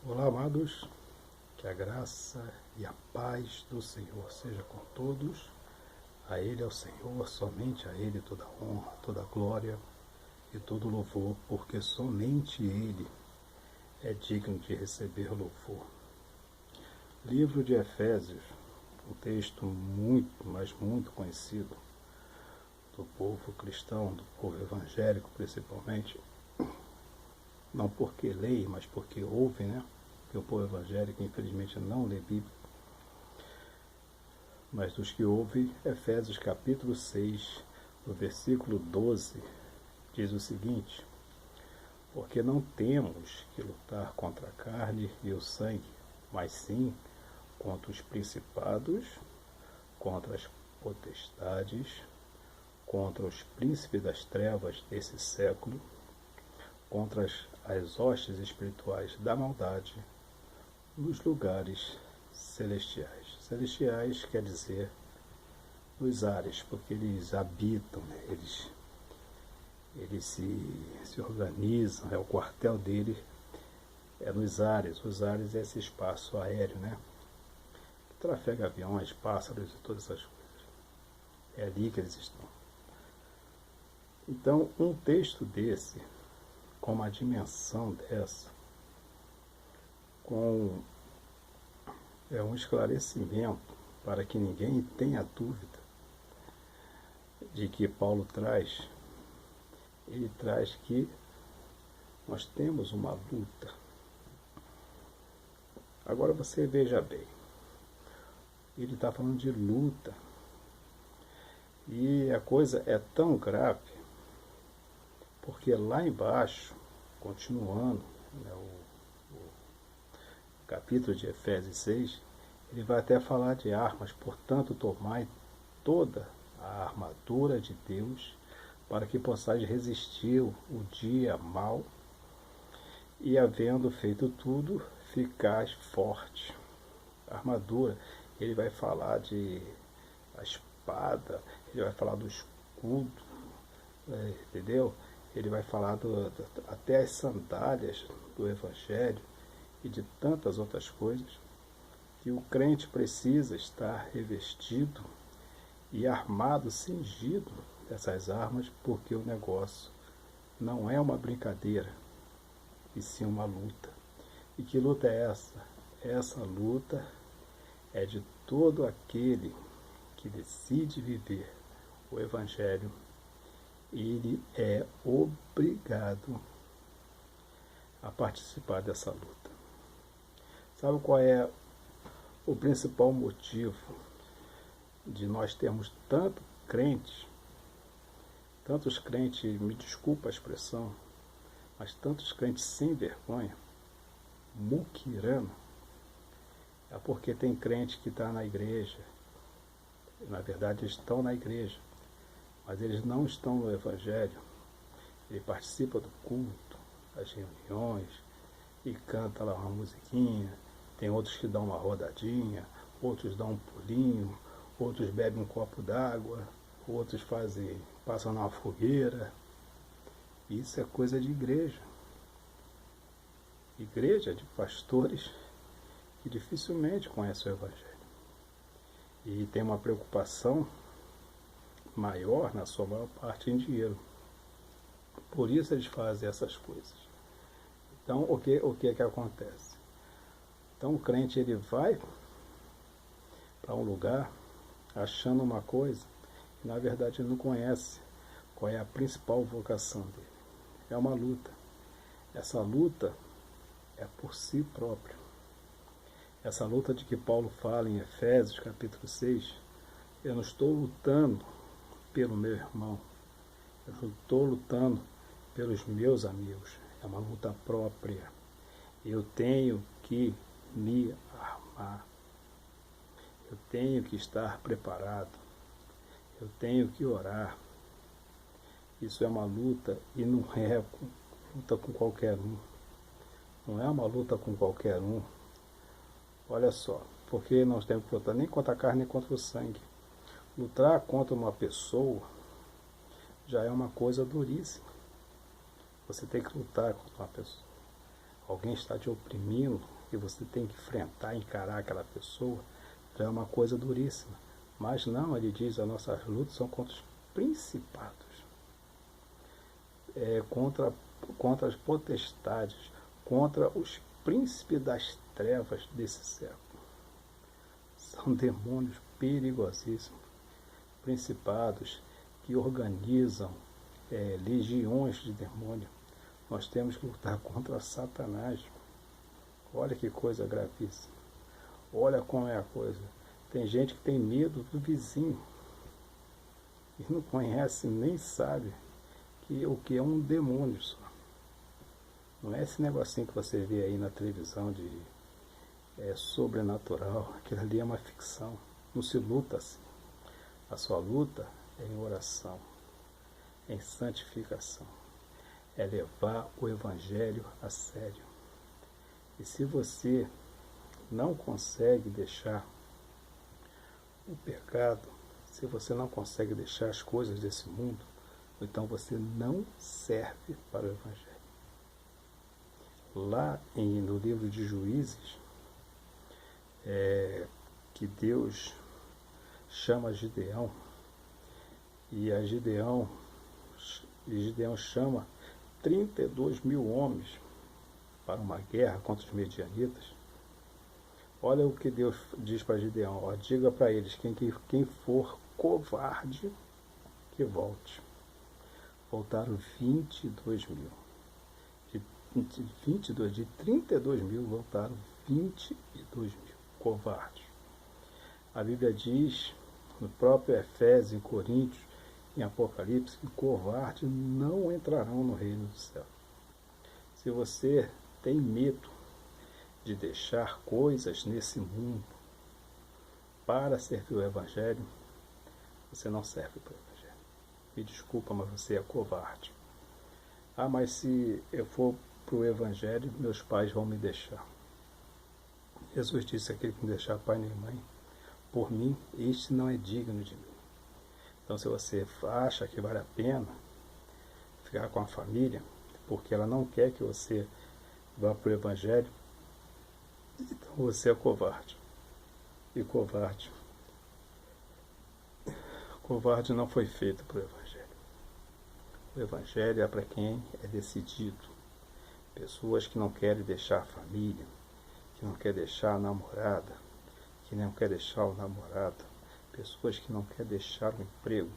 Olá, amados, que a graça e a paz do Senhor seja com todos. A Ele é o Senhor, somente a Ele toda honra, toda glória e todo louvor, porque somente Ele é digno de receber louvor. Livro de Efésios, um texto muito, mas muito conhecido do povo cristão, do povo evangélico principalmente, não porque leia, mas porque ouve, né? Porque o povo evangélico, infelizmente, não lê Bíblia. Mas dos que ouvem, Efésios capítulo 6, no versículo 12, diz o seguinte: porque não temos que lutar contra a carne e o sangue, mas sim contra os principados, contra as potestades, contra os príncipes das trevas desse século, contra as hostes espirituais da maldade nos lugares celestiais. Celestiais quer dizer nos ares, porque eles habitam, né? eles se organizam, o quartel dele é nos ares. Os ares é esse espaço aéreo, né? Que trafega aviões, pássaros e todas essas coisas. É ali que eles estão. Então, um texto desse, com uma dimensão dessa, com um esclarecimento para que ninguém tenha dúvida de que Paulo traz, ele traz que nós temos uma luta. Agora você veja bem, ele está falando de luta, e a coisa é tão grave, porque lá embaixo, continuando, né, o capítulo de Efésios 6, ele vai até falar de armas. Portanto, tomai toda a armadura de Deus, para que possais resistir o dia mau, e havendo feito tudo, ficais forte. A armadura, ele vai falar de a espada, ele vai falar do escudo, entendeu? Ele vai falar até as sandálias do Evangelho e de tantas outras coisas, que o crente precisa estar revestido e armado, cingido dessas armas, porque o negócio não é uma brincadeira, e sim uma luta. E que luta é essa? Essa luta é de todo aquele que decide viver o Evangelho. Ele é obrigado a participar dessa luta. Sabe qual é o principal motivo de nós termos tantos crentes, me desculpa a expressão, mas tantos crentes sem vergonha, muquirana? É porque tem crente que está na igreja, na verdade estão na igreja, mas eles não estão no Evangelho. Ele participa do culto, das reuniões, e canta lá uma musiquinha. Tem outros que dão uma rodadinha, outros dão um pulinho, outros bebem um copo d'água, outros passam numa fogueira. Isso é coisa de igreja. Igreja de pastores que dificilmente conhecem o Evangelho. E tem uma preocupação maior, na sua maior parte, em dinheiro. Por isso eles fazem essas coisas. Então, o que é que acontece? Então, o crente, ele vai para um lugar achando uma coisa que, na verdade, ele não conhece qual é a principal vocação dele. É uma luta. Essa luta é por si próprio. Essa luta de que Paulo fala em Efésios, capítulo 6, eu não estou lutando pelo meu irmão, eu não estou lutando pelos meus amigos, é uma luta própria. Eu tenho que me armar, eu tenho que estar preparado, eu tenho que orar. Isso é uma luta, e não é luta com qualquer um, não é uma luta com qualquer um. Olha só, porque nós temos que lutar nem contra a carne nem contra o sangue. Lutar contra uma pessoa já é uma coisa duríssima. Você tem que lutar contra uma pessoa. alguém está te oprimindo e você tem que enfrentar, encarar aquela pessoa, então é uma coisa duríssima. Mas não, ele diz, as nossas lutas são contra os principados, contra as potestades, contra os príncipes das trevas desse século. São demônios perigosíssimos, principados que organizam legiões de demônios. Nós temos que lutar contra Satanás. Olha que coisa gravíssima. Olha como é a coisa. Tem gente que tem medo do vizinho e não conhece nem sabe o que é um demônio só. Não é esse negocinho que você vê aí na televisão de sobrenatural. Aquilo ali é uma ficção. Não se luta assim. A sua luta é em oração, em santificação. É levar o Evangelho a sério. E se você não consegue deixar o pecado, se você não consegue deixar as coisas desse mundo, então você não serve para o Evangelho. Lá no livro de Juízes, que Deus chama Gideão, e Gideão chama 32 mil homens para uma guerra contra os medianitas. Olha o que Deus diz para Gideão, diga para eles, quem for covarde, que volte. Voltaram 22 mil. De 32 mil, voltaram 22 mil covardes. A Bíblia diz, no próprio Efésios, em Coríntios, em Apocalipse, que covardes não entrarão no reino do céu. Se você tem medo de deixar coisas nesse mundo para servir o Evangelho, você não serve para o Evangelho. Me desculpa, mas você é covarde. Mas se eu for para o Evangelho, meus pais vão me deixar. Jesus disse, aquele que me deixar pai nem mãe, por mim, este não é digno de mim. Então, se você acha que vale a pena ficar com a família, porque ela não quer que você vá para o Evangelho, então você é covarde. E covarde não foi feito para o Evangelho. O Evangelho é para quem é decidido. Pessoas que não querem deixar a família, que não querem deixar a namorada, que não querem deixar o namorado, pessoas que não querem deixar o emprego.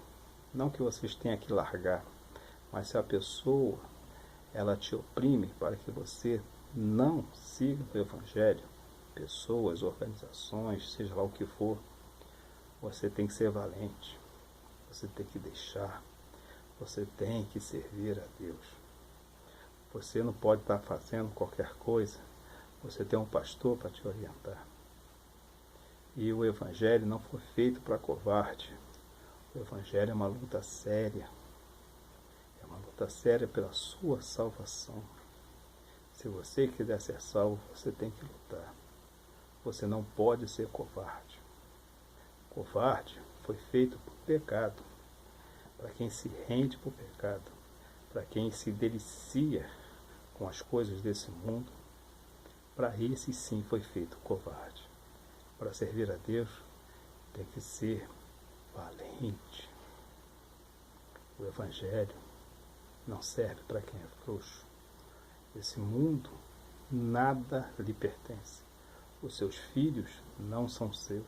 Não que vocês tenham que largar, mas se a pessoa ela te oprime para que você não siga o Evangelho, pessoas, organizações, seja lá o que for, você tem que ser valente, você tem que deixar, você tem que servir a Deus. Você não pode estar fazendo qualquer coisa, você tem um pastor para te orientar. E o Evangelho não foi feito para covarde. O Evangelho é uma luta séria. É uma luta séria pela sua salvação. Se você quiser ser salvo, você tem que lutar. Você não pode ser covarde. Covarde foi feito por pecado. Para quem se rende por pecado. Para quem se delicia com as coisas desse mundo. Para esse sim foi feito covarde. Para servir a Deus, tem que ser valente. O Evangelho não serve para quem é frouxo. Esse mundo, nada lhe pertence. Os seus filhos não são seus.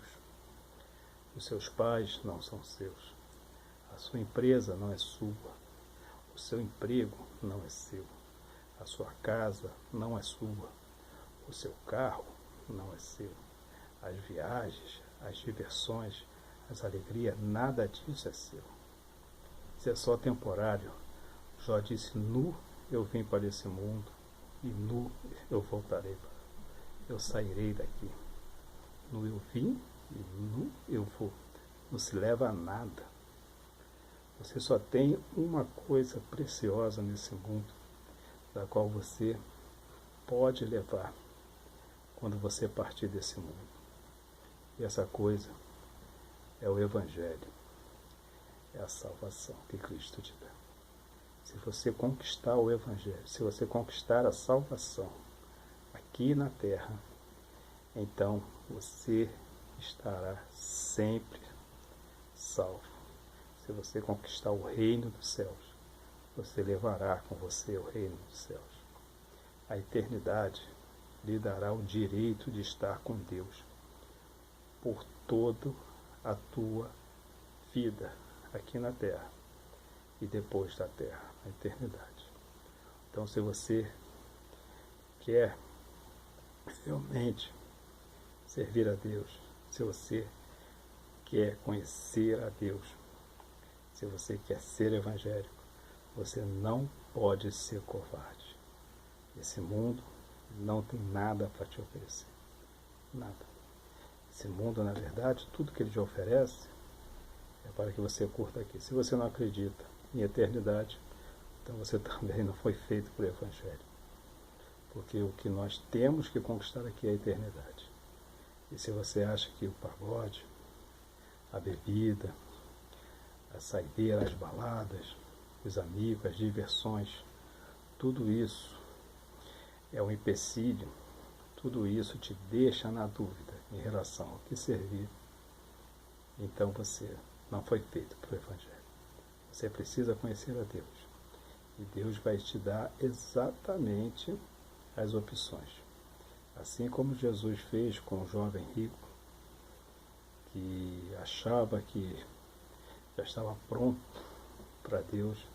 Os seus pais não são seus. A sua empresa não é sua. O seu emprego não é seu. A sua casa não é sua. O seu carro não é seu. As viagens, as diversões, as alegrias, nada disso é seu. Isso é só temporário. Jó disse, nu eu vim para esse mundo e nu eu voltarei. Eu sairei daqui. Nu eu vim e nu eu vou. Não se leva a nada. Você só tem uma coisa preciosa nesse mundo, da qual você pode levar quando você partir desse mundo. E essa coisa é o Evangelho, é a salvação que Cristo te dá. Se você conquistar o Evangelho, se você conquistar a salvação, aqui na terra, então você estará sempre salvo. Se você conquistar o reino dos céus, você levará com você o reino dos céus. A eternidade lhe dará o direito de estar com Deus por toda a tua vida aqui na terra e depois da terra, a eternidade. Então, se você quer realmente servir a Deus, se você quer conhecer a Deus, se você quer ser evangélico, você não pode ser covarde. Esse mundo não tem nada para te oferecer. Nada. Esse mundo, na verdade, tudo que ele te oferece é para que você curta aqui. Se você não acredita em eternidade, então você também não foi feito para o Evangelho. Porque o que nós temos que conquistar aqui é a eternidade. E se você acha que o pagode, a bebida, a saideira, as baladas, os amigos, as diversões, tudo isso é um empecilho, tudo isso te deixa na dúvida em relação ao que servir, então você não foi feito para o Evangelho. Você precisa conhecer a Deus. E Deus vai te dar exatamente as opções. Assim como Jesus fez com o jovem rico, que achava que já estava pronto para Deus,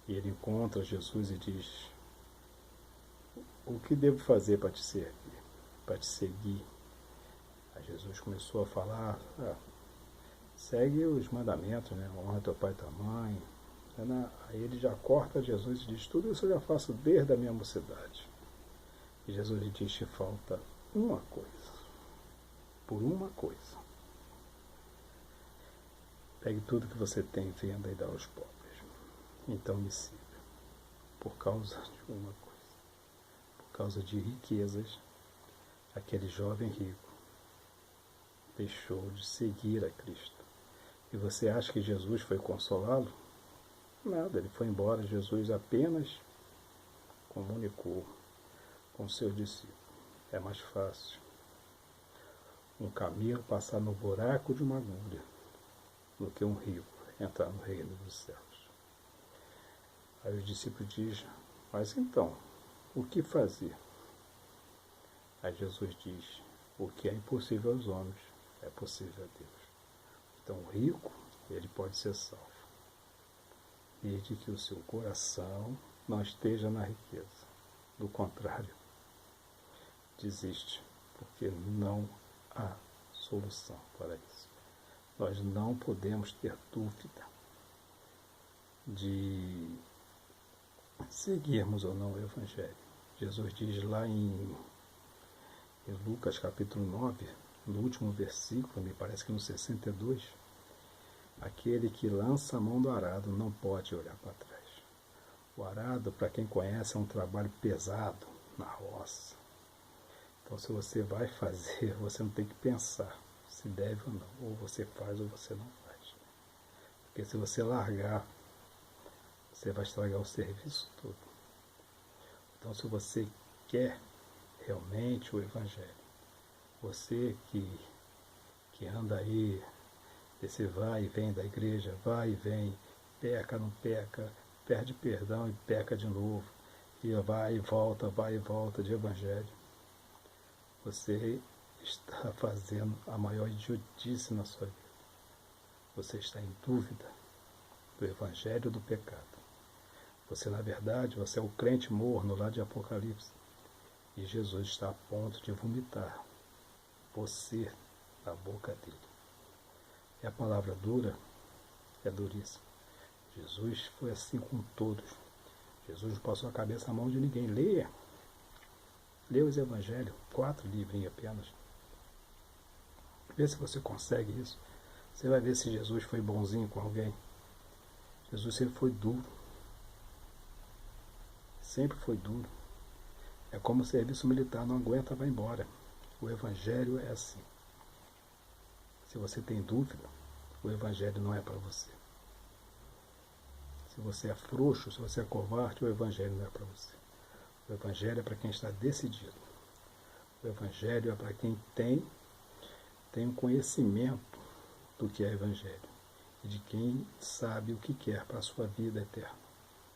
e ele encontra Jesus e diz: o que devo fazer para te servir, para te seguir? Aí Jesus começou a falar: segue os mandamentos, né? Honra teu pai e tua mãe. Aí ele já corta Jesus e diz: tudo isso eu já faço desde a minha mocidade. E Jesus lhe diz: te falta uma coisa. Por uma coisa. Pegue tudo que você tem, venda e dá aos pobres. Então me siga. Por causa de uma coisa. Por causa de riquezas, aquele jovem rico deixou de seguir a Cristo. E você acha que Jesus foi consolá-lo? Nada, ele foi embora. Jesus apenas comunicou com seus discípulos. É mais fácil um camelo passar no buraco de uma agulha do que um rico entrar no reino dos céus. Aí os discípulos dizem: mas então, o que fazer? Aí Jesus diz: o que é impossível aos homens é possível a Deus. Então o rico, ele pode ser salvo, desde que o seu coração não esteja na riqueza. Do contrário, desiste, porque não há solução para isso. Nós não podemos ter dúvida de seguirmos ou não o Evangelho. Jesus diz lá em Lucas capítulo 9, no último versículo, me parece que no 62, aquele que lança a mão do arado não pode olhar para trás. O arado, para quem conhece, é um trabalho pesado na roça. Então, se você vai fazer, você não tem que pensar se deve ou não. Ou você faz ou você não faz. Porque se você largar, você vai estragar o serviço todo. Então, se você quer realmente o Evangelho, você que anda aí, esse vai e vem da igreja, vai e vem, peca, não peca, perde perdão e peca de novo, e vai e volta de Evangelho, você está fazendo a maior idiotice na sua vida. Você está em dúvida do Evangelho do pecado. Você, na verdade, você é o crente morno lá de Apocalipse. E Jesus está a ponto de vomitar você na boca dele. E a palavra dura é duríssima. Jesus foi assim com todos. Jesus não passou a cabeça na mão de ninguém. Leia os evangelhos, 4 livrinhos apenas. Vê se você consegue isso. Você vai ver se Jesus foi bonzinho com alguém. Jesus sempre foi duro. Sempre foi duro. É como o serviço militar, não aguenta, vai embora. O Evangelho é assim. Se você tem dúvida, o Evangelho não é para você. Se você é frouxo, se você é covarde, o Evangelho não é para você. O Evangelho é para quem está decidido. O Evangelho é para quem tem um conhecimento do que é Evangelho e de quem sabe o que quer para a sua vida eterna,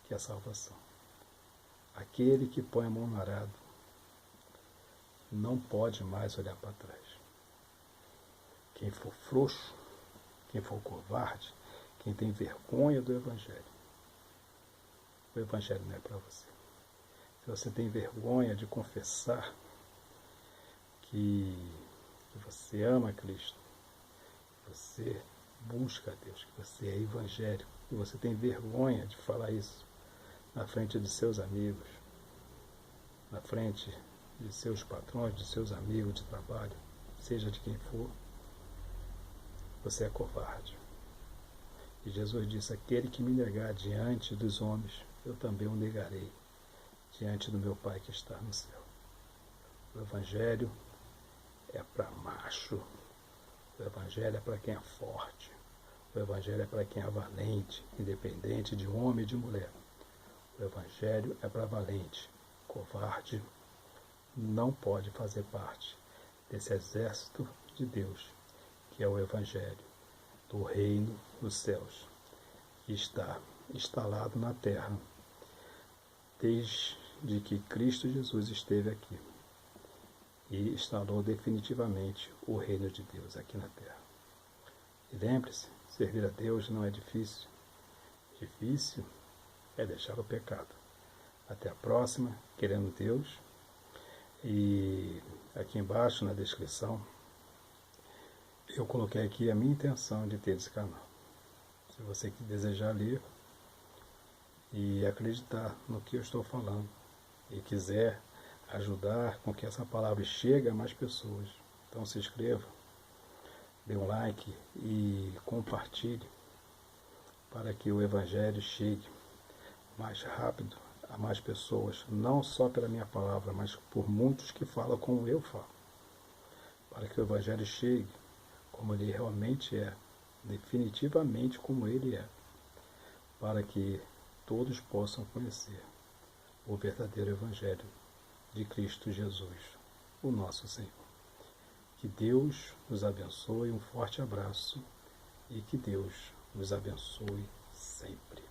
que é a salvação. Aquele que põe a mão no arado não pode mais olhar para trás. Quem for frouxo, quem for covarde, quem tem vergonha do Evangelho, o Evangelho não é para você. Se você tem vergonha de confessar que você ama Cristo, que você busca a Deus, que você é evangélico, e você tem vergonha de falar isso na frente de seus amigos, na frente de seus patrões, de seus amigos de trabalho, seja de quem for, você é covarde. E Jesus disse: aquele que me negar diante dos homens, eu também o negarei diante do meu Pai que está no céu. O Evangelho é para macho. O Evangelho é para quem é forte. O Evangelho é para quem é valente, independente de homem e de mulher. O Evangelho é para valente. Covarde não pode fazer parte desse exército de Deus, que é o Evangelho do reino dos céus, que está instalado na terra desde que Cristo Jesus esteve aqui e instalou definitivamente o reino de Deus aqui na terra. E lembre-se, servir a Deus não é difícil. Difícil é deixar o pecado. Até a próxima, querendo Deus. E aqui embaixo na descrição eu coloquei aqui a minha intenção de ter esse canal. Se você desejar ler e acreditar no que eu estou falando e quiser ajudar com que essa palavra chegue a mais pessoas, então se inscreva, dê um like e compartilhe para que o Evangelho chegue mais rápido a mais pessoas, não só pela minha palavra, mas por muitos que falam como eu falo, para que o Evangelho chegue como ele realmente é, definitivamente como ele é, para que todos possam conhecer o verdadeiro Evangelho de Cristo Jesus, o nosso Senhor. Que Deus nos abençoe, um forte abraço e que Deus nos abençoe sempre.